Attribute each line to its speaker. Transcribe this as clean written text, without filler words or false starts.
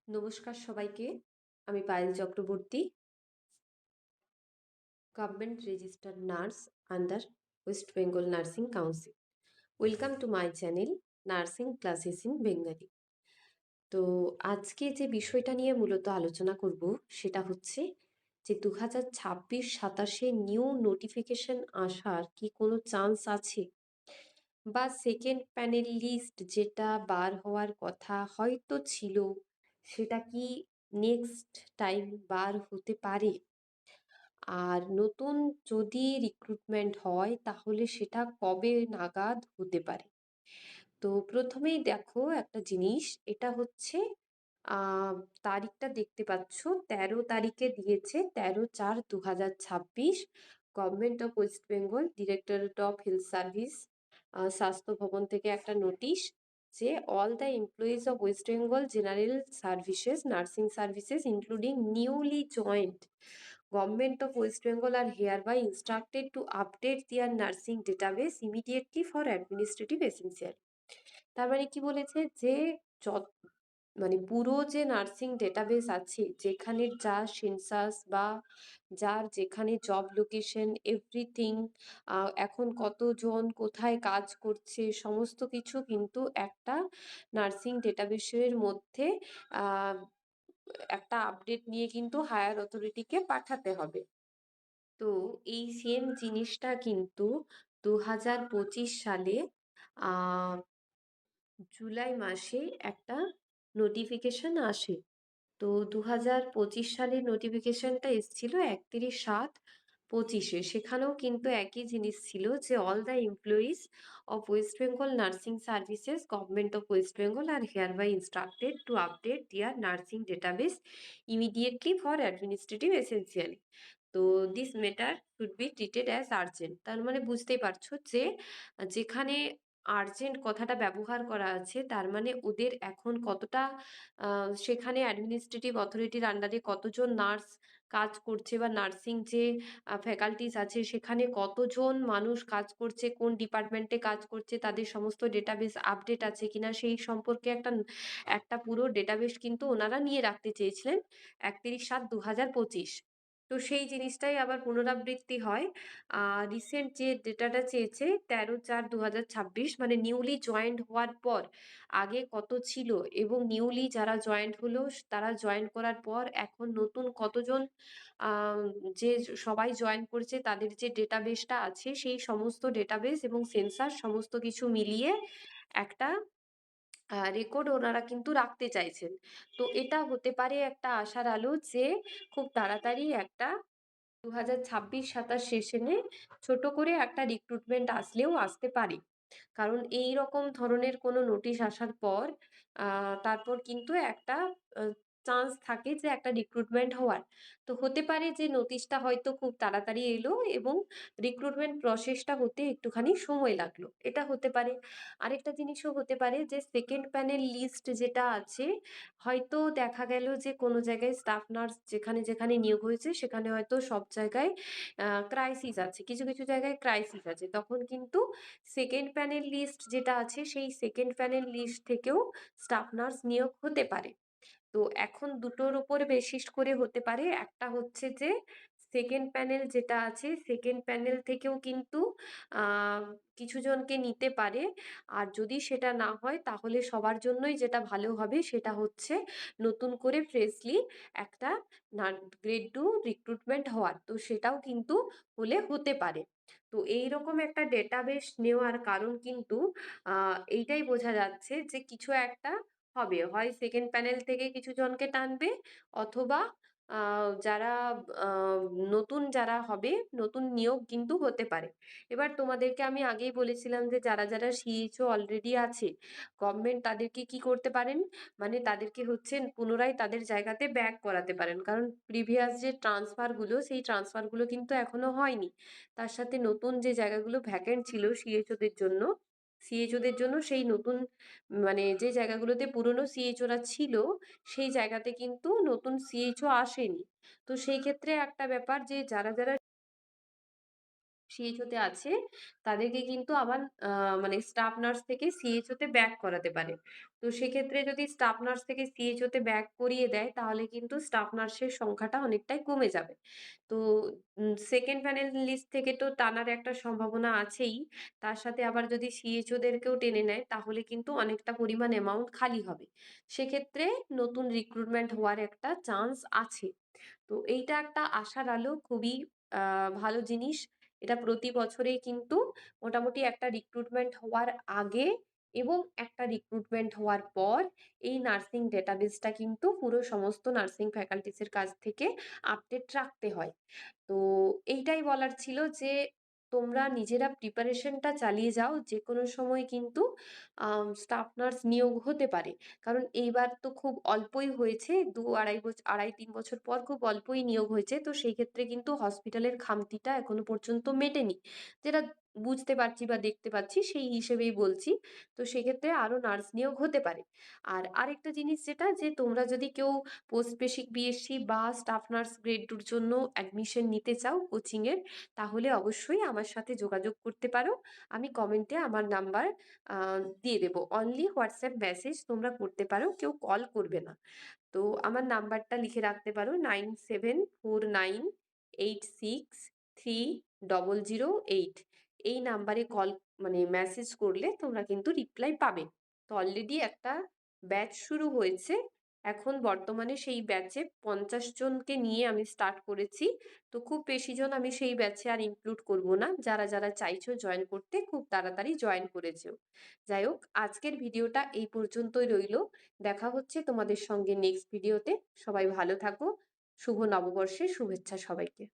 Speaker 1: নমস্কার সবাইকে। আমি Payel Chakraborty, government registered nurse under West Bengal nursing council. Welcome to my channel nursing classes in Bengali. তো আজকে যে বিষয়টা নিয়ে মূলত আলোচনা করব সেটা হচ্ছে যে 2026-27 নিউ নোটিফিকেশন আসার কি কোনো চান্স আছে, বা সেকেন্ড প্যানেল লিস্ট যেটা বার হওয়ার কথা হয়তো ছিল সেটা কি নেক্সট টাইম বার হতে পারে। আর নতুন যদি রিক্রুটমেন্ট হয় তাহলে সেটা কবে নাগাদ হতে পারে। তো প্রথমেই দেখো একটা জিনিস, এটা হচ্ছে আহ তারিখটা দেখতে পাচ্ছ, 13 তারিখে দিয়েছে, 13/4/2026। Government of West Bengal, directorate of health service, স্বাস্থ্য ভবন থেকে একটা নোটিশ যে all the employees of West Bengal general services nursing services including newly joint Government of West Bengal are hereby instructed to update their nursing database immediately for administrative essential. তার মানে কি বলেছে যে যত মানে পুরো যে নার্সিং ডেটাবেস আছে, যেখানে যা সেন্সাস বা যার যেখানে জব লোকেশন এভরিথিং, এখন কতজন কোথায় কাজ করছে সমস্ত কিছু কিন্তু একটা নার্সিং ডেটাবেসের মধ্যে আহ, একটা আপডেট নিয়ে কিন্তু হায়ার অথরিটিকে পাঠাতে হবে। তো এই সেম জিনিসটা কিন্তু 2025 সালে আহ জুলাই মাসে একটা নোটিফিকেশন আসে। তো 2025 সালের নোটিফিকেশনটা এসেছিল 31/7/25-এ। সেখানেও কিন্তু একই জিনিস ছিল যে all the employees of West Bengal nursing services government of West Bengal are hereby instructed to update their nursing database immediately for administrative essential. তো this matter should be treated as urgent. তার মানে বুঝতেই পারছো যে যেখানে urgent কথাটা ব্যবহার করা আছে তার মানে ওদের এখন কতটা সেখানে অ্যাডমিনিস্ট্রেটিভ অথরিটির আন্ডারে কতজন নার্স কাজ করছে, বা নার্সিং যে ফ্যাকাল্টিস আছে সেখানে কতজন মানুষ কাজ করছে, কোন ডিপার্টমেন্টে কাজ করছে, তাদের সমস্ত ডেটাবেস আপডেট আছে কিনা সেই সম্পর্কে একটা একটা পুরো ডেটাবেস কিন্তু ওনারা নিয়ে রাখতে চেয়েছিলেন 31/7/2025। তো সেই জিনিসটাই আবার পুনরাবৃত্তি হয়। রিসেন্ট যে ডেটাটা চেয়েছে 13/4/2026, মানে নিউলি জয়েন্ট হওয়ার পর আগে কত ছিল এবং নিউলি যারা জয়েন্ট হলো তারা জয়েন করার পর এখন নতুন কতজন আহ, যে সবাই জয়েন করছে তাদের যে ডেটাবেসটা আছে সেই সমস্ত ডেটাবেস এবং সেন্সার সমস্ত কিছু মিলিয়ে একটা রেকর্ড ওনারা কিন্তু রাখতে চাইছেন। তো এটা হতে পারে একটা আশার আলো যে খুব তাড়াতাড়ি একটা 2026-27 সেশনে ছোট করে একটা রিক্রুটমেন্ট আসলেও আসতে পারে। কারণ এই রকম ধরনের কোনো নোটিশ আসার পর তারপর কিন্তু একটা চান্স থাকে যে একটা রিক্রুটমেন্ট হওয়ার। তো হতে পারে যে নোটিশটা হয়তো খুব তাড়াতাড়ি এলো এবং রিক্রুটমেন্ট প্রসেসটা হতে একটুখানি সময় লাগলো, এটা হতে পারে। আরেকটা জিনিসও হতে পারে যে সেকেন্ড প্যানেল লিস্ট যেটা আছে, হয়তো দেখা গেল যে কোনো জায়গায় স্টাফ নার্স যেখানে যেখানে নিয়োগ হয়েছে সেখানে হয়তো সব জায়গায় ক্রাইসিস আছে, কিছু কিছু জায়গায় ক্রাইসিস আছে, তখন কিন্তু সেকেন্ড প্যানেল লিস্ট যেটা আছে সেই সেকেন্ড প্যানেল লিস্ট থেকেও স্টাফ নার্স নিয়োগ হতে পারে। তো এখন দুটোর উপর বেসিস করে হতে পারে। একটা হচ্ছে যে সেকেন্ড প্যানেল যেটা আছে সেকেন্ড প্যানেল থেকেও কিন্তু আহ, কিছু জনকে নিতে পারে। আর যদি সেটা না হয় তাহলে সবার জন্যই যেটা ভালো হবে সেটা হচ্ছে নতুন করে ফ্রেশলি একটা গ্রেড 2 রিক্রুটমেন্ট হওয়ার, তো সেটাও কিন্তু হলে হতে পারে। তো এইরকম একটা ডেটাবেস নেওয়ার কারণ কিন্তু এইটাই বোঝা যাচ্ছে যে কিছু একটা হবে, হয় সেকেন্ড প্যানেল থেকে কিছু জনকে টানবে, অথবা যারা আহ, নতুন যারা হবে নতুন নিয়োগ কিন্তু হতে পারে। এবার তোমাদেরকে আমি আগেই বলেছিলাম যে যারা যারা সিএইচও অলরেডি আছে গভর্নমেন্ট তাদেরকে কি করতে পারেন, মানে তাদেরকে হচ্ছে পুনরায় তাদের জায়গাতে ব্যাক করাতে পারেন, কারণ প্রিভিয়াস যে ট্রান্সফারগুলো সেই ট্রান্সফারগুলো কিন্তু এখনো হয়নি। তার সাথে নতুন যে জায়গাগুলো ভ্যাকেন্ট ছিল সিএইচওদের জন্য সেই নতুন মানে যে জায়গাগুলোতে পুরনো সিএইচওরা ছিল সেই জায়গাতে কিন্তু নতুন সিএইচও আসেনি। তো সেই ক্ষেত্রে একটা ব্যাপার যে যারা যারা সিএইচও তে আছে, তাদেরকে কিন্তু আবার মানে স্টাফ নার্স থেকে সিএইচও তে ব্যাক করাতে পারে। তো সেক্ষেত্রে যদি স্টাফ নার্স থেকে সিএইচও তে ব্যাক করিয়ে দেয়, তাহলে কিন্তু স্টাফ নার্সের সংখ্যাটা অনেকটাই কমে যাবে। তো 2nd প্যানেল লিস্ট থেকে তো টানার একটা সম্ভাবনা আছেই। তার সাথে আবার যদি সিএইচও দেরকেও টেনে নেয়, তাহলে কিন্তু অনেকটা পরিমাণ অ্যামাউন্ট খালি হবে। সেক্ষেত্রে নতুন রিক্রুটমেন্ট হওয়ার একটা চান্স আছে। তো এইটা একটা আশার আলো, খুবই ভালো জিনিস। এটা প্রতি বছরেই কিন্তু মোটামুটি একটা রিক্রুটমেন্ট হওয়ার আগে এবং একটা রিক্রুটমেন্ট হওয়ার পর এই নার্সিং ডেটাবেসটা কিন্তু পুরো সমস্ত নার্সিং ফ্যাকাল্টিসের কাছ থেকে আপডেট রাখতে হয়। তো এইটাই বলার ছিল যে তোমরা নিজেরা প্রিপারেশনটা চালিয়ে যাও। যেকোনো সময় কিন্তু স্টাফ নার্স নিয়োগ হতে পারে। কারণ এইবার তো খুব অল্পই হয়েছে। ২-৩ বছর পর খুব অল্পই নিয়োগ হয়েছে। তো সেই ক্ষেত্রে কিন্তু হসপিটালের খামতিটা এখনো পর্যন্ত মেটেনি। যেটা বুঝতে পারছি বা দেখতে পাচ্ছি সেই হিসেবেই বলছি। তো সেক্ষেত্রে আরো নার্স নিয়োগ হতে পারে। আর আরেকটা জিনিস যেটা, যে তোমরা যদি কেউ পোস্ট বেসিক বিএসসি বা স্টাফ নার্স গ্রেড 2 র জন্য অ্যাডমিশন নিতে চাও কোচিং এর, তাহলে অবশ্যই আমার সাথে যোগাযোগ করতে পারো। আমি কমেন্টে আমার নাম্বার দিয়ে দেবো। অনলি হোয়াটসঅ্যাপ মেসেজ তোমরা করতে পারো, কেউ কল করবে না। তো আমার নাম্বারটা লিখে রাখতে পারো, 9749863008। এই নাম্বারে কল মানে মেসেজ করলে তোমরা কিন্তু রিপ্লাই পাবে। তো অলরেডি একটা ব্যাচ শুরু হয়েছে। এখন বর্তমানে সেই ব্যাচে 50 জনকে নিয়ে আমি স্টার্ট করেছি। তো খুব বেশি জন আমি সেই ব্যাচে আর ইনক্লুড করব না। যারা যারা চাইছো জয়েন করতে, খুব তাড়াতাড়ি জয়েন করে যেও। যাই হোক, আজকের ভিডিওটা এই পর্যন্তই রইলো। দেখা হচ্ছে তোমাদের সঙ্গে নেক্সট ভিডিওতে। সবাই ভালো থাকো। শুভ নববর্ষের শুভেচ্ছা সবাইকে।